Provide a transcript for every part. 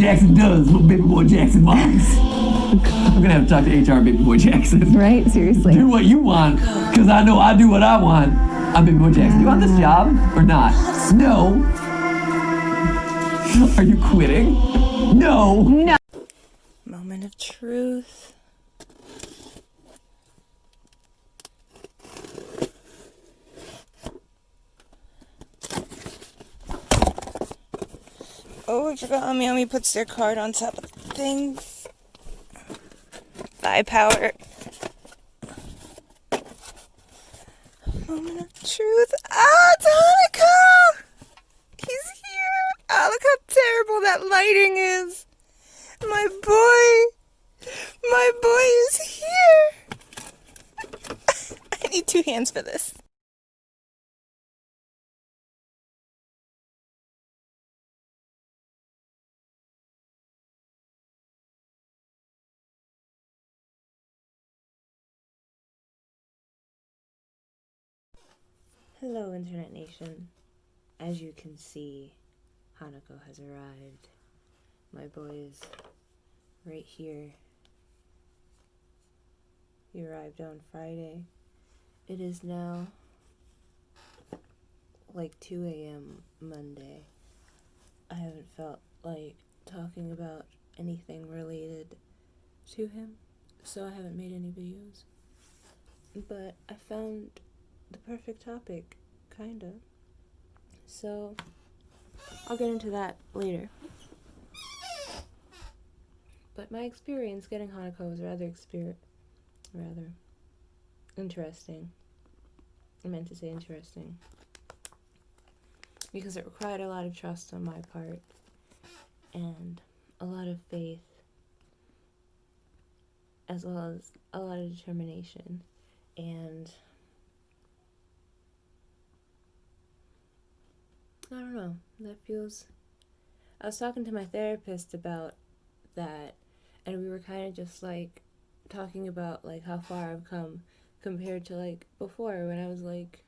Jackson does what baby boy Jackson wants. I'm gonna have to talk to HR baby boy Jackson. Right? Seriously. Do what you want, because I know I do what I want. I'm baby boy Jackson. You want this job or not? No. Are you quitting? No. No. Moment of truth. Oh, I forgot Mami puts their card on top of things. Thigh power. Moment of truth. Ah, it's Hanako! He's here! Ah, look how terrible that lighting is. My boy is here! I need 2 hands for this. Hello, Internet Nation. As you can see, Hanako has arrived. My boy is right here. He arrived on Friday. It is now like 2 a.m. Monday. I haven't felt like talking about anything related to him, so I haven't made any videos. But I found the perfect topic, kinda. So I'll get into that later. But my experience getting Hanako was rather interesting. I meant to say interesting. Because it required a lot of trust on my part and a lot of faith, as well as a lot of determination. And I don't know, that feels... I was talking to my therapist about that, and we were kind of just like talking about like how far I've come compared to like before, when I was like,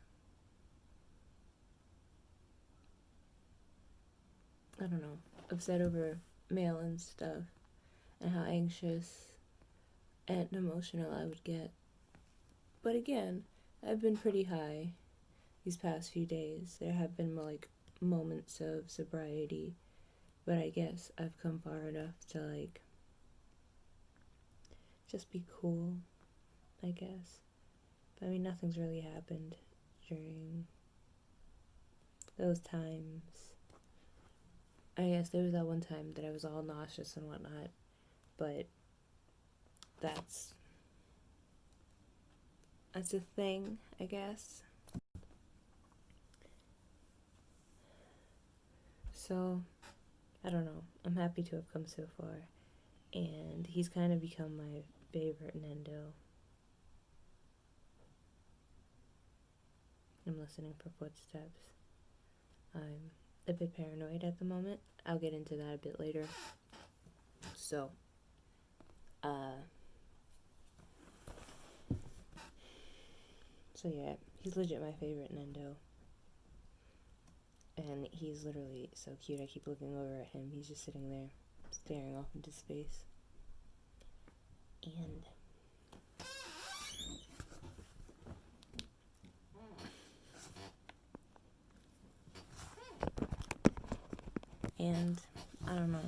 I don't know, upset over mail and stuff, and how anxious and emotional I would get. But again, I've been pretty high these past few days. There have been like moments of sobriety, but I guess I've come far enough to like just be cool, I guess. But I mean, nothing's really happened during those times. I guess there was that one time that I was all nauseous and whatnot, but that's a thing, I guess. So, I don't know. I'm happy to have come so far. And he's kind of become my favorite Nendo. I'm listening for footsteps. I'm a bit paranoid at the moment. I'll get into that a bit later. So, yeah, he's legit my favorite Nendo. And he's literally so cute. I keep looking over at him. He's just sitting there, staring off into space. And I don't know.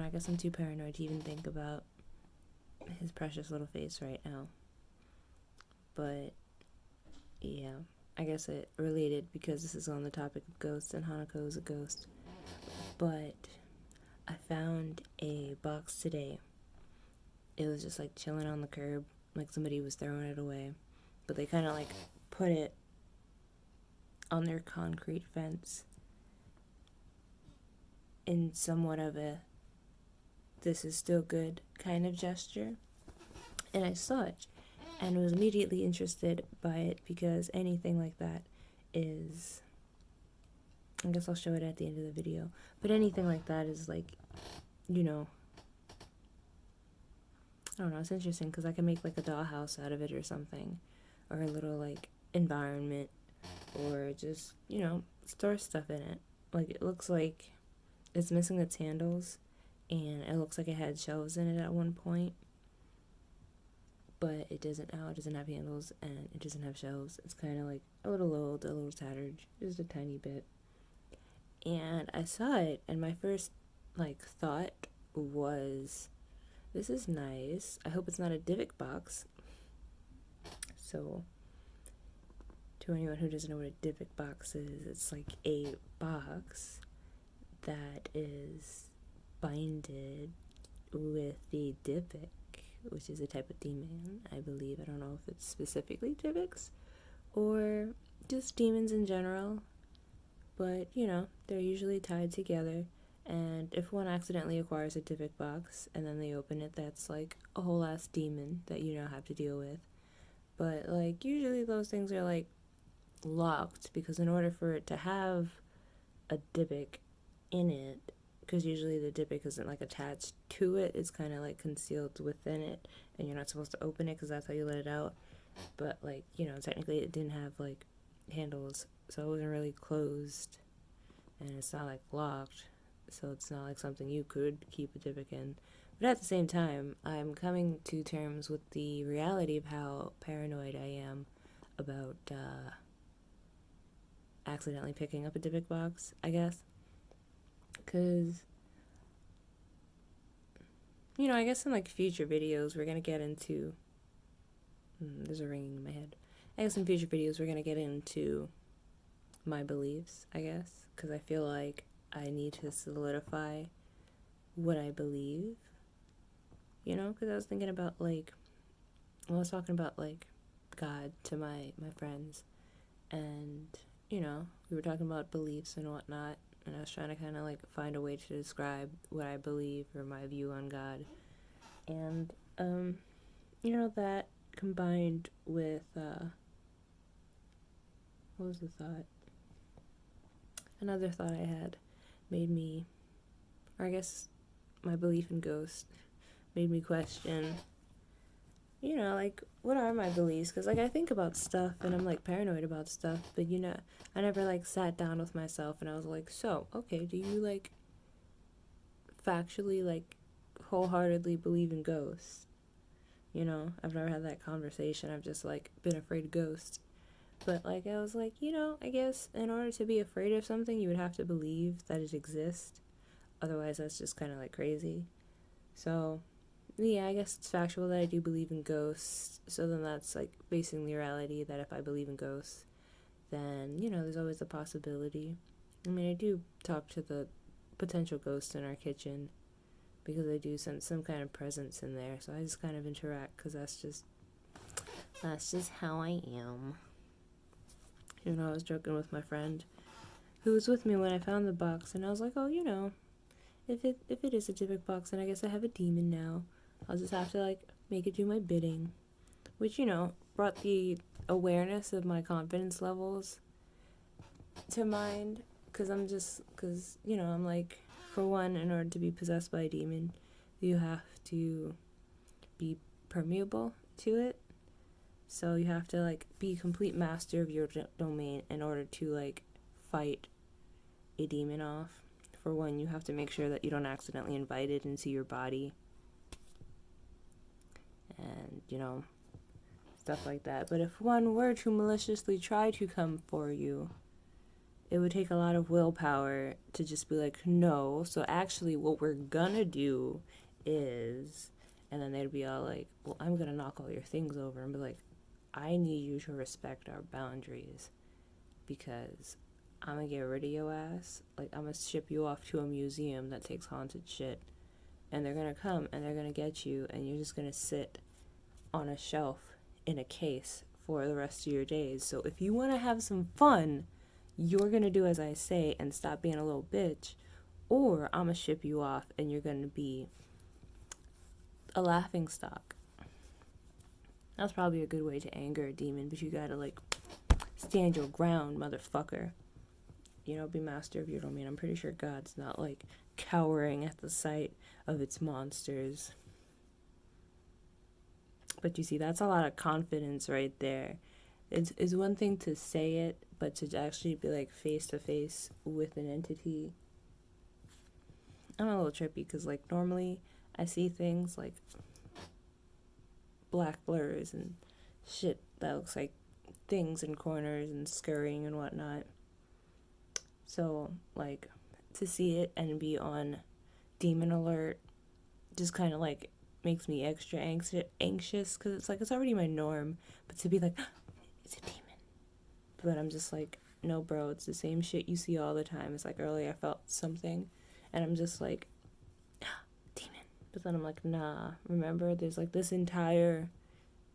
I guess I'm too paranoid to even think about his precious little face right now. But yeah, I guess it related because this is on the topic of ghosts and Hanako is a ghost. But I found a box today. It was just like chilling on the curb, like somebody was throwing it away. But they kind of like put it on their concrete fence in somewhat of a "this is still good" kind of gesture. And I saw it and was immediately interested by it because anything like that is, I guess I'll show it at the end of the video, but anything like that is like, you know, I don't know, it's interesting because I can make like a dollhouse out of it or something, or a little like environment, or just, you know, store stuff in it. Like, it looks like it's missing its handles, and it looks like it had shelves in it at one point, but it doesn't now. It doesn't have handles, and it doesn't have shelves. It's kind of like a little old, a little tattered, just a tiny bit. And I saw it, and my first thought was, this is nice. I hope it's not a Divic box. So, to anyone who doesn't know what a Divic box is, it's like a box that is binded with the Divic, which is a type of demon, I believe. I don't know if it's specifically Divics or just demons in general, but they're usually tied together. And if one accidentally acquires a Divic box and then they open it, that's like a whole ass demon that you now have to deal with. But usually those things are locked, because in order for it to have a Divic in it, because usually the Divic isn't attached to it, it's kind of concealed within it, and you're not supposed to open it because that's how you let it out. But technically it didn't have handles, so it wasn't really closed, and it's not locked, so it's not something you could keep a Divic in. But at the same time, I'm coming to terms with the reality of how paranoid I am about accidentally picking up a Divic box, I guess. Because, I guess in future videos we're going to get into... there's a ringing in my head. I guess in future videos we're going to get into my beliefs, I guess. Because I feel like I need to solidify what I believe. Because I was thinking about, I was talking about, God to my friends. And, we were talking about beliefs and whatnot. And I was trying to kind of, find a way to describe what I believe or my view on God. And, that combined with, what was the thought? Another thought I had made me, or I guess my belief in ghosts made me question, what are my beliefs? Because, I think about stuff, and I'm, paranoid about stuff, but, I never, sat down with myself, and I was so, okay, do you, factually, wholeheartedly believe in ghosts? I've never had that conversation. I've just, been afraid of ghosts. But, I was I guess in order to be afraid of something, you would have to believe that it exists. Otherwise, that's just kind of, crazy. So... yeah, I guess it's factual that I do believe in ghosts, so then that's, facing the reality that if I believe in ghosts, then, there's always a possibility. I mean, I do talk to the potential ghosts in our kitchen, because I do sense some kind of presence in there, so I just kind of interact, because that's just how I am. I was joking with my friend, who was with me when I found the box, and I was oh, if it is a Divic box, then I guess I have a demon now. I'll just have to, make it do my bidding. Which, brought the awareness of my confidence levels to mind. Because I'm for one, in order to be possessed by a demon, you have to be permeable to it. So you have to, be complete master of your domain in order to, fight a demon off. For one, you have to make sure that you don't accidentally invite it into your body. And, stuff like that. But if one were to maliciously try to come for you, it would take a lot of willpower to just be no. So actually what we're gonna do is... and then they'd be all well, I'm gonna knock all your things over, and be I need you to respect our boundaries, because I'm gonna get rid of your ass. I'm gonna ship you off to a museum that takes haunted shit, and they're gonna come and they're gonna get you, and you're just gonna sit on a shelf in a case for the rest of your days. So if you want to have some fun, you're gonna do as I say and stop being a little bitch, or I'm gonna ship you off and you're gonna be a laughing stock. That's probably a good way to anger a demon, but you gotta stand your ground, motherfucker. Be master of your domain. I'm pretty sure God's not cowering at the sight of its monsters. But you see, that's a lot of confidence right there. It's one thing to say it, but to actually be face to face with an entity, I'm a little trippy because, like, normally I see things like black blurs and shit that looks like things in corners and scurrying and whatnot. So, like, to see it and be on demon alert just kind of, like, makes me extra anxious because it's like, it's already my norm. But to be like, it's a demon. But I'm just like, no, bro, it's the same shit you see all the time. It's like earlier I felt something and I'm just like, demon. But then I'm like, nah, remember, there's like this entire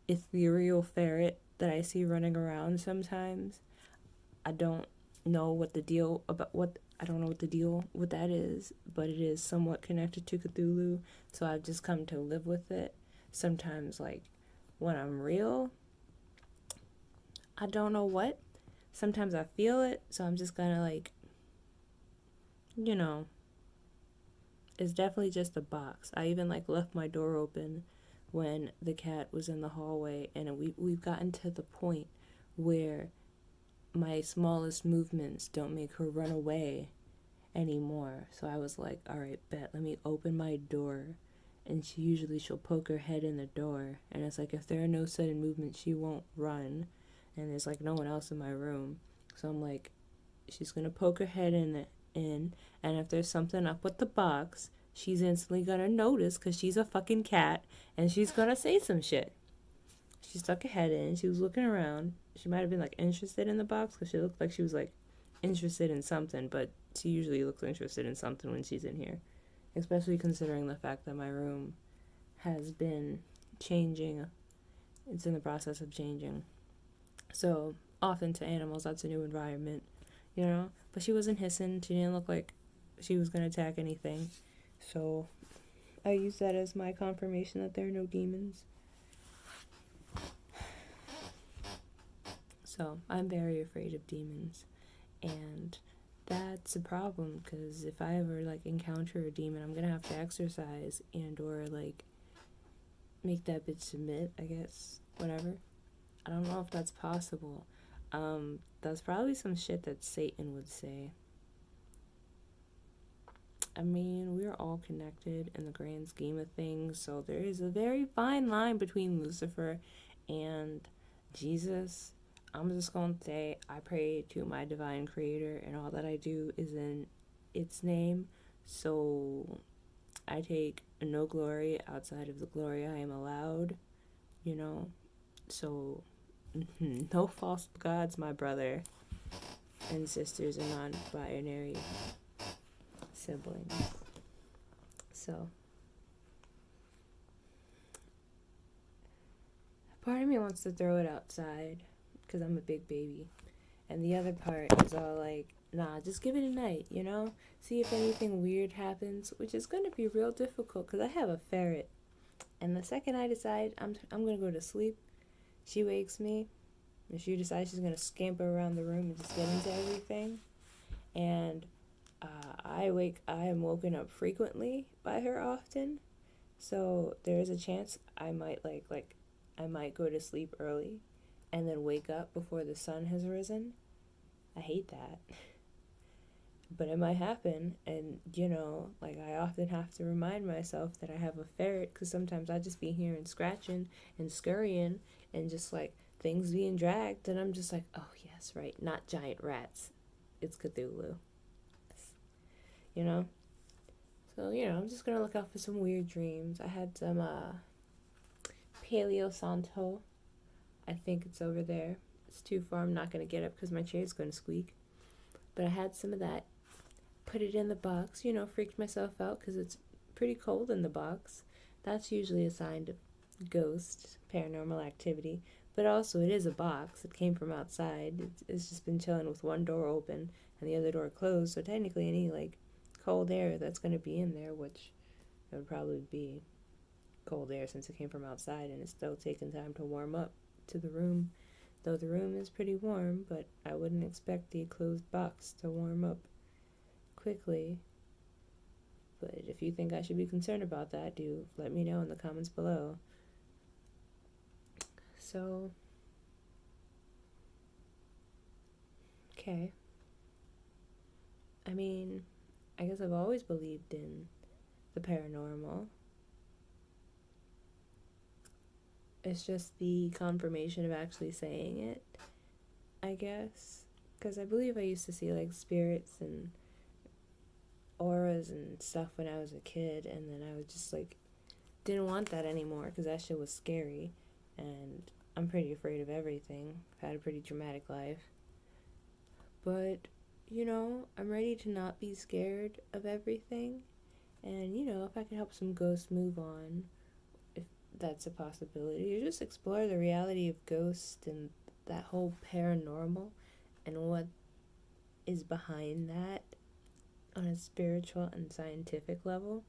ethereal ferret that I see running around sometimes. I don't know what the deal with that is, but it is somewhat connected to Cthulhu, so I've just come to live with it. Sometimes, like, when I'm real, I don't know what. Sometimes I feel it, so I'm just gonna, like, you know, it's definitely just a box. I even, like, left my door open when the cat was in the hallway, and we've gotten to the point where my smallest movements don't make her run away anymore. So I was like, all right, bet, let me open my door. And she'll poke her head in the door, and it's like, if there are no sudden movements, she won't run. And there's like no one else in my room, so I'm like, she's gonna poke her head in, and if there's something up with the box, she's instantly gonna notice because she's a fucking cat, and she's gonna say some shit. She stuck her head in, she was looking around. She might have been like interested in the box because she looked like she was like interested in something, but she usually looks interested in something when she's in here, especially considering the fact that my room has been changing. It's in the process of changing. So often to animals, that's a new environment, you know? But she wasn't hissing. She didn't look like she was going to attack anything. So I use that as my confirmation that there are no demons. So I'm very afraid of demons. And that's a problem because if I ever, like, encounter a demon, I'm going to have to exercise and or, like, make that bitch submit, I guess. Whatever. I don't know if that's possible. That's probably some shit that Satan would say. I mean, we're all connected in the grand scheme of things, so there is a very fine line between Lucifer and Jesus. I'm just going to say I pray to my divine creator, and all that I do is in its name, so I take no glory outside of the glory I am allowed, you know, so no false gods, my brother and sisters and non-binary siblings. So, part of me wants to throw it outside because I'm a big baby, and the other part is all like, nah, just give it a night, you know? See if anything weird happens, which is going to be real difficult because I have a ferret, and the second I decide I'm going to go to sleep, she wakes me, and she decides she's going to scamper around the room and just get into everything. And I am woken up frequently by her often. So there is a chance I might I might go to sleep early and then wake up before the sun has risen. I hate that. But it might happen, and you know, like, I often have to remind myself that I have a ferret because sometimes I just be hearing scratching and scurrying and just like things being dragged, and I'm just like, oh yes, right, not giant rats, it's Cthulhu, you know. So, you know, I'm just gonna look out for some weird dreams. I had some Paleo Santo. I think it's over there. It's too far. I'm not gonna get up because my chair's gonna squeak. But I had some of that. Put it in the box. You know, freaked myself out because it's pretty cold in the box. That's usually a sign of ghost, paranormal activity. But also, it is a box. It came from outside. It's just been chilling with one door open and the other door closed. So technically, any like cold air that's going to be in there, which it would probably be cold air since it came from outside, and it's still taking time to warm up to the room. Though the room is pretty warm, but I wouldn't expect the closed box to warm up quickly. But if you think I should be concerned about that, do let me know in the comments below. So, okay. I mean, I guess I've always believed in the paranormal. It's just the confirmation of actually saying it, I guess. Because I believe I used to see like spirits and auras and stuff when I was a kid, and then I was just like, didn't want that anymore because that shit was scary. And I'm pretty afraid of everything. I've had a pretty traumatic life. But, I'm ready to not be scared of everything. And, if I can help some ghosts move on, if that's a possibility, or just explore the reality of ghosts and that whole paranormal and what is behind that on a spiritual and scientific level,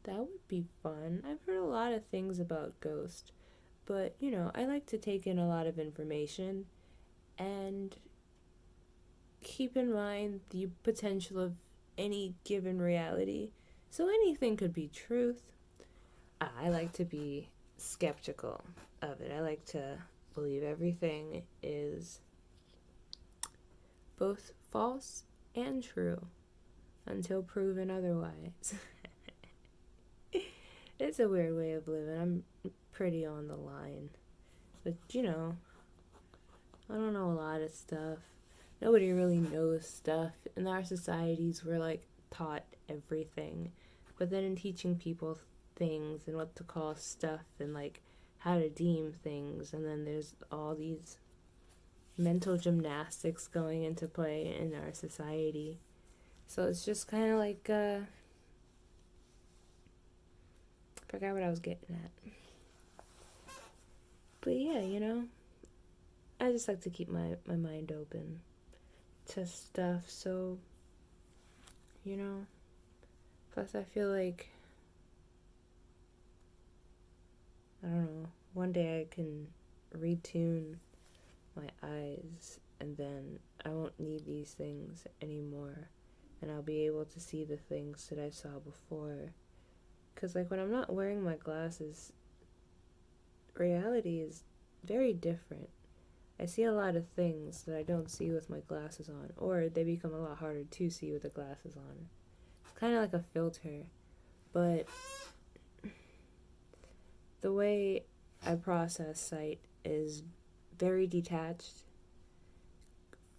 that would be fun. I've heard a lot of things about ghosts, but, I like to take in a lot of information and keep in mind the potential of any given reality. So anything could be truth. I like to be skeptical of it. I like to believe everything is both false and true until proven otherwise. It's a weird way of living. I'm pretty on the line. But, I don't know a lot of stuff. Nobody really knows stuff. In our societies, we're like taught everything. But then in teaching people things and what to call stuff and like how to deem things, and then there's all these mental gymnastics going into play in our society. So it's just kind of like, I forgot what I was getting at. But yeah, I just like to keep my mind open to stuff, so, plus I feel like, I don't know, one day I can retune my eyes, and then I won't need these things anymore, and I'll be able to see the things that I saw before. Because, like, when I'm not wearing my glasses, reality is very different. I see a lot of things that I don't see with my glasses on, or they become a lot harder to see with the glasses on. It's kind of like a filter, but the way I process sight is very detached.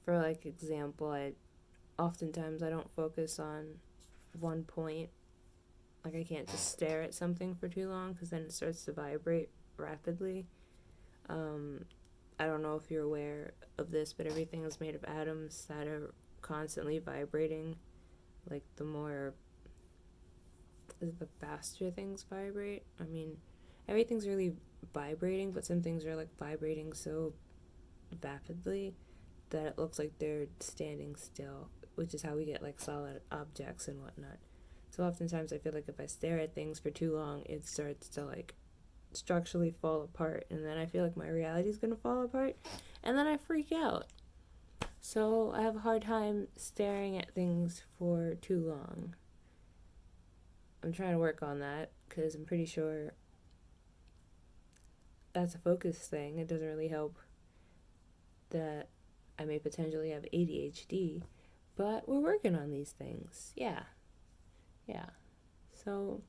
For like example, oftentimes I don't focus on one point. Like I can't just stare at something for too long because then it starts to vibrate rapidly. I don't know if you're aware of this, but everything is made of atoms that are constantly vibrating. Like the faster things vibrate. I mean, everything's really vibrating, but some things are like vibrating so rapidly that it looks like they're standing still, which is how we get like solid objects and whatnot. So oftentimes I feel like if I stare at things for too long, it starts to like structurally fall apart, and then I feel like my reality is gonna fall apart, and then I freak out. So I have a hard time staring at things for too long. I'm trying to work on that because I'm pretty sure that's a focus thing. It doesn't really help that I may potentially have ADHD, but we're working on these things. Yeah. So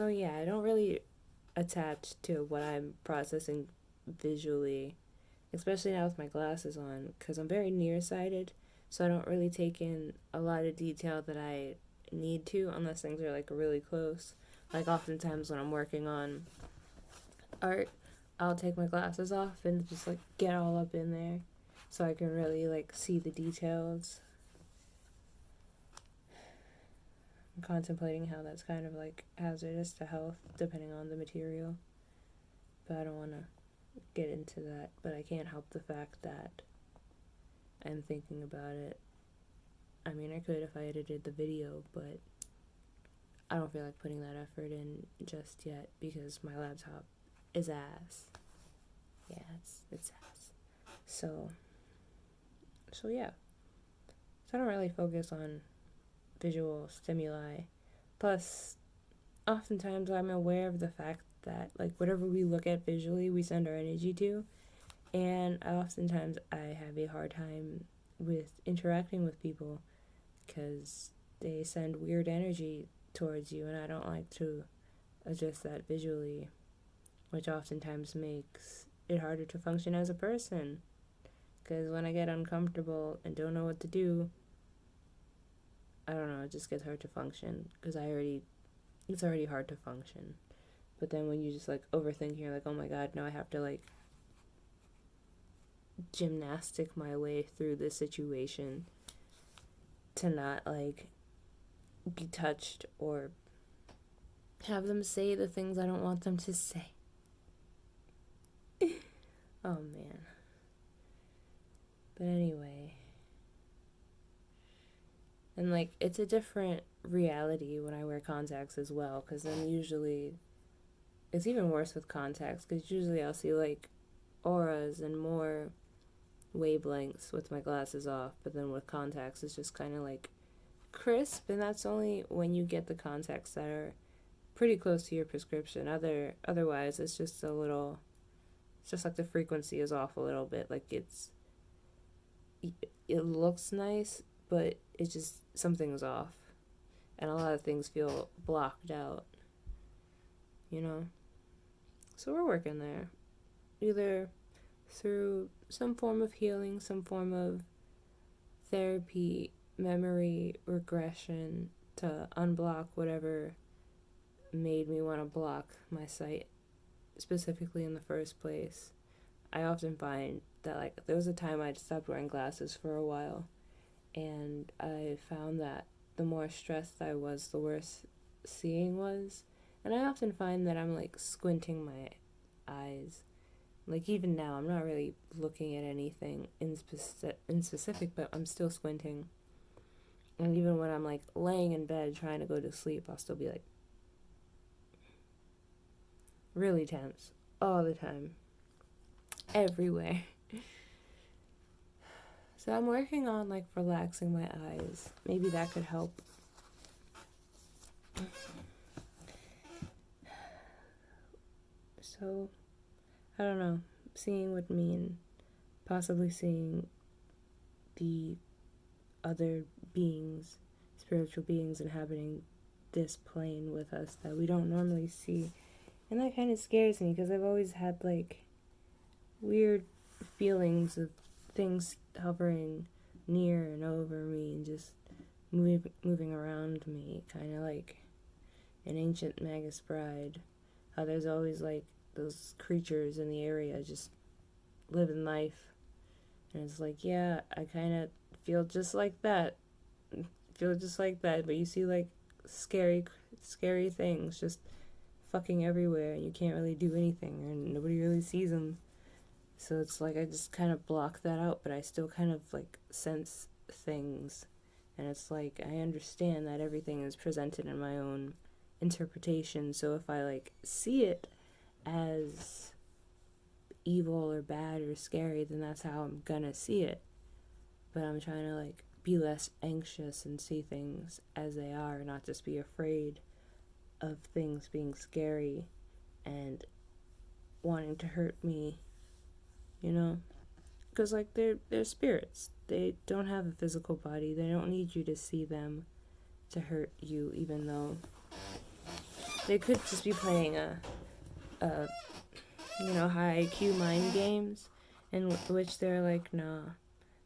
yeah, I don't really attach to what I'm processing visually, especially now with my glasses on, because I'm very nearsighted, so I don't really take in a lot of detail that I need to unless things are like really close. Like oftentimes when I'm working on art, I'll take my glasses off and just like get all up in there so I can really like see the details. I'm contemplating how that's kind of like hazardous to health depending on the material, but I don't want to get into that. But I can't help the fact that I'm thinking about it. I mean, I could if I edited the video, but I don't feel like putting that effort in just yet because my laptop is ass. Yeah, it's ass. So yeah. So I don't really focus on visual stimuli. Plus, oftentimes I'm aware of the fact that like whatever we look at visually, we send our energy to, and oftentimes I have a hard time with interacting with people, because they send weird energy towards you, and I don't like to adjust that visually, which oftentimes makes it harder to function as a person. Because when I get uncomfortable and don't know what to do, I don't know, it just gets hard to function. Because it's already hard to function. But then when you just like overthink, you're like, oh my god, now I have to like gymnastic my way through this situation to not like be touched or have them say the things I don't want them to say. Oh man. But anyway. And like, it's a different reality when I wear contacts as well, because then usually it's even worse with contacts, because usually I'll see like auras and more wavelengths with my glasses off, but then with contacts it's just kind of like crisp, and that's only when you get the contacts that are pretty close to your prescription. Otherwise it's just like the frequency is off a little bit. Like it looks nice, but it's just something's off, and a lot of things feel blocked out, you know. So we're working there, either through some form of healing, some form of therapy, memory regression, to unblock whatever made me want to block my sight specifically in the first place. I often find that like there was a time I stopped wearing glasses for a while, and I found that the more stressed I was, the worse seeing was. And I often find that I'm like squinting my eyes. Like even now, I'm not really looking at anything in specific, but I'm still squinting. And even when I'm like laying in bed trying to go to sleep, I'll still be like really tense all the time, everywhere. So I'm working on like relaxing my eyes. Maybe that could help. So I don't know, seeing would mean possibly seeing the other beings, spiritual beings inhabiting this plane with us that we don't normally see. And that kind of scares me, because I've always had like weird feelings of things hovering near and over me and just moving around me, kind of like an ancient Magus bride. How there's always like those creatures in the area just living life, and it's like, yeah, I kind of feel just like that. But you see like scary things just fucking everywhere, and you can't really do anything, and nobody really sees them. So it's like I just kind of block that out, but I still kind of like sense things, and it's like I understand that everything is presented in my own interpretation. So if I like see it as evil or bad or scary, then that's how I'm gonna see it. But I'm trying to like be less anxious and see things as they are, not just be afraid of things being scary and wanting to hurt me, you know? Because like they're spirits. They don't have a physical body. They don't need you to see them to hurt you, even though they could just be playing a high IQ mind games, in which they're like, nah,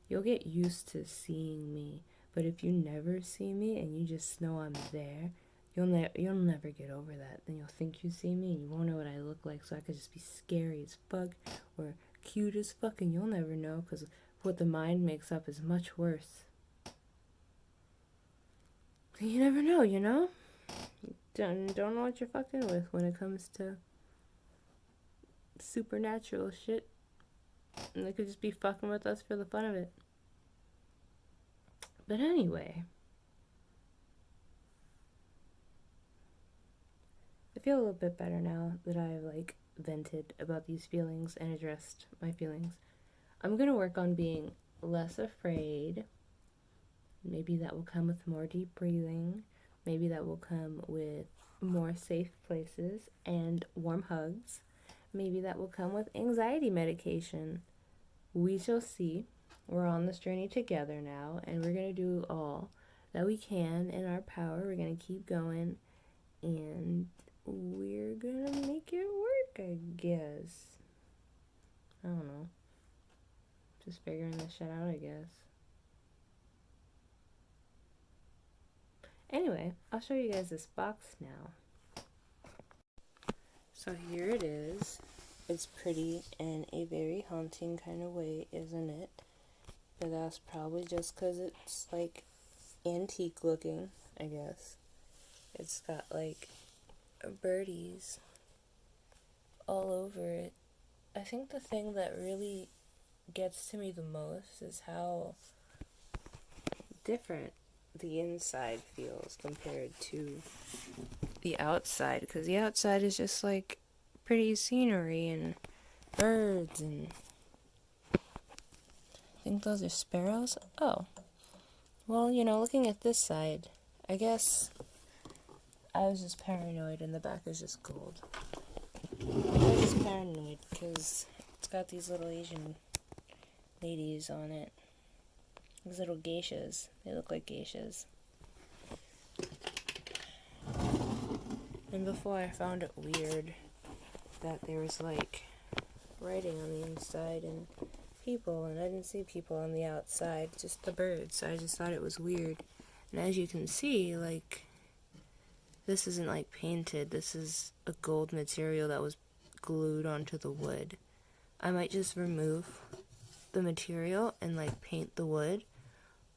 you'll get used to seeing me, but if you never see me and you just know I'm there, you'll never get over that. Then you'll think you see me and you won't know what I look like, so I could just be scary as fuck or cute as fuck, and you'll never know, because what the mind makes up is much worse. You never know, you know? Don't know what you're fucking with when it comes to supernatural shit. And they could just be fucking with us for the fun of it. But anyway, I feel a little bit better now that I've like vented about these feelings and addressed my feelings. I'm gonna work on being less afraid. Maybe that will come with more deep breathing. Maybe that will come with more safe places and warm hugs. Maybe that will come with anxiety medication. We shall see. we're on this journey together now, and we're gonna do all that we can in our power. We're gonna keep going, and we're gonna make it work, I guess. I don't know. Just figuring this shit out, I guess. Anyway, I'll show you guys this box now. So here it is. It's pretty in a very haunting kind of way, isn't it? But that's probably just because it's like antique looking, I guess. It's got like birdies all over it. I think the thing that really gets to me the most is how different the inside feels compared to the outside, because the outside is just like pretty scenery and birds, and I think those are sparrows. Oh, well, you know, looking at this side, I guess I was just paranoid and the back is just gold. I was just paranoid because it's got these little Asian ladies on it. These little geishas. They look like geishas. And before, I found it weird that there was like writing on the inside and people, and I didn't see people on the outside, just the birds. So I just thought it was weird. And as you can see, like, this isn't like painted. This is a gold material that was glued onto the wood. I might just remove the material and like paint the wood,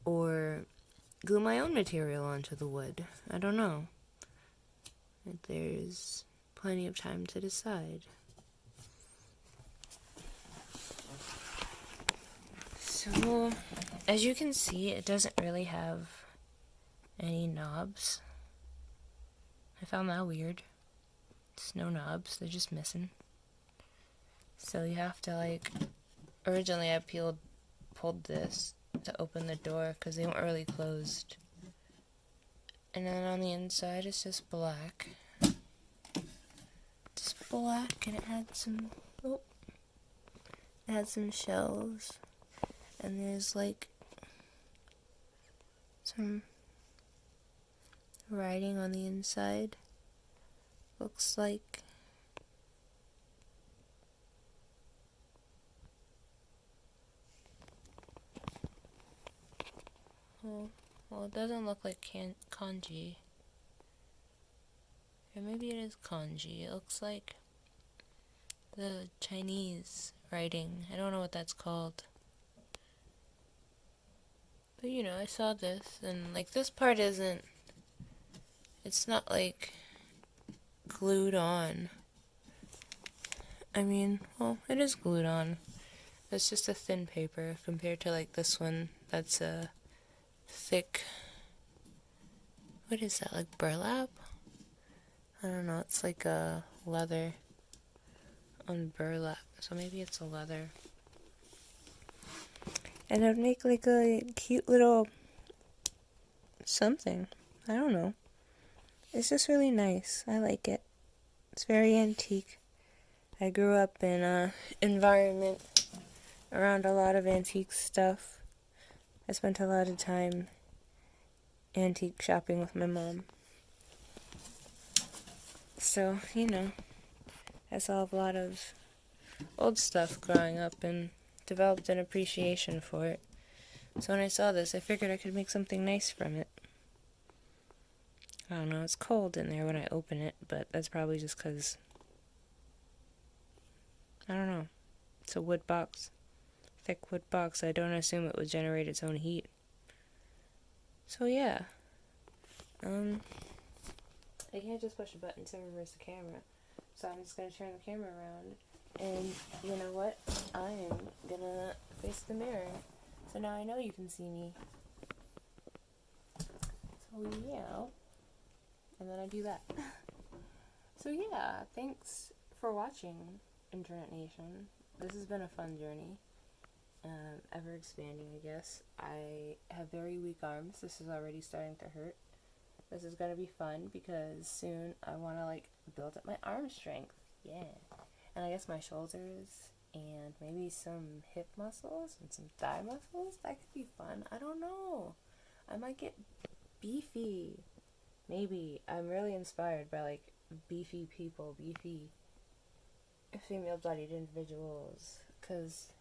or glue my own material onto the wood. I don't know. There's plenty of time to decide. So, as you can see, it doesn't really have any knobs. I found that weird. It's no knobs, they're just missing. So you have to like, originally I pulled this to open the door because they weren't really closed. And then on the inside it's just black. Just black, and it had some shells. And there's like some writing on the inside. Looks like well, it doesn't look like kanji. Or maybe it is kanji. It looks like the Chinese writing. I don't know what that's called. But you know, I saw this, and like this part isn't, it's not like glued on. I mean, well, it is glued on. It's just a thin paper compared to like this one that's a thick, what is that, like burlap? I don't know, it's like a leather on burlap, so maybe it's a leather. And it would make like a cute little something. I don't know. It's just really nice. I like it. It's very antique. I grew up in a environment around a lot of antique stuff. I spent a lot of time antique shopping with my mom. So, you know, I saw a lot of old stuff growing up and developed an appreciation for it. So when I saw this, I figured I could make something nice from it. I don't know, it's cold in there when I open it, but that's probably just because, I don't know, it's a wood box. Thick wood box. I don't assume it would generate its own heat. So yeah. I can't just push a button to reverse the camera. So I'm just going to turn the camera around. And you know what? I am going to face the mirror. So now I know you can see me. So yeah. And then I do that. So yeah, thanks for watching, Internet Nation. This has been a fun journey. Ever expanding, I guess. I have very weak arms. This is already starting to hurt. This is going to be fun because soon I want to like build up my arm strength. Yeah. And I guess my shoulders and maybe some hip muscles and some thigh muscles. That could be fun. I don't know. I might get beefy. Maybe. I'm really inspired by like beefy people, beefy female bodied individuals, because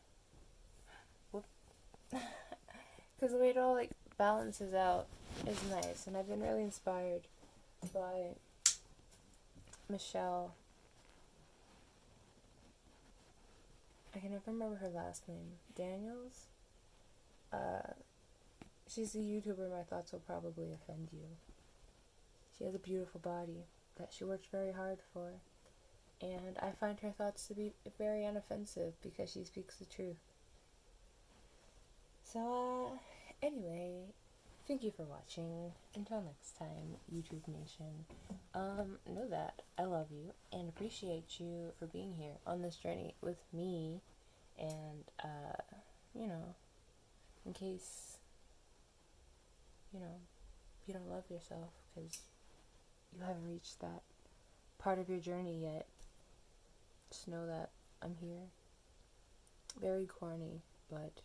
the way it all like balances out is nice, and I've been really inspired by Michelle. I can never remember her last name. Daniels? She's a YouTuber my thoughts will probably offend you. She has a beautiful body that she worked very hard for. And I find her thoughts to be very unoffensive because she speaks the truth. So, anyway, thank you for watching. Until next time, YouTube Nation. Know that I love you and appreciate you for being here on this journey with me. And, in case, you don't love yourself because you haven't reached that part of your journey yet, just know that I'm here. Very corny, but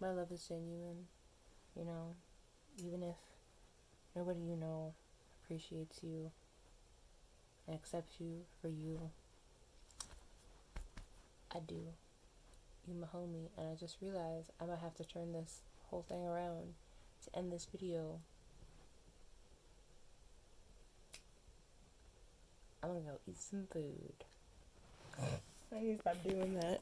my love is genuine, even if nobody you know appreciates you and accepts you for you. I do. You my homie, and I just realized I might have to turn this whole thing around to end this video. I'm gonna go eat some food. I need to stop doing that.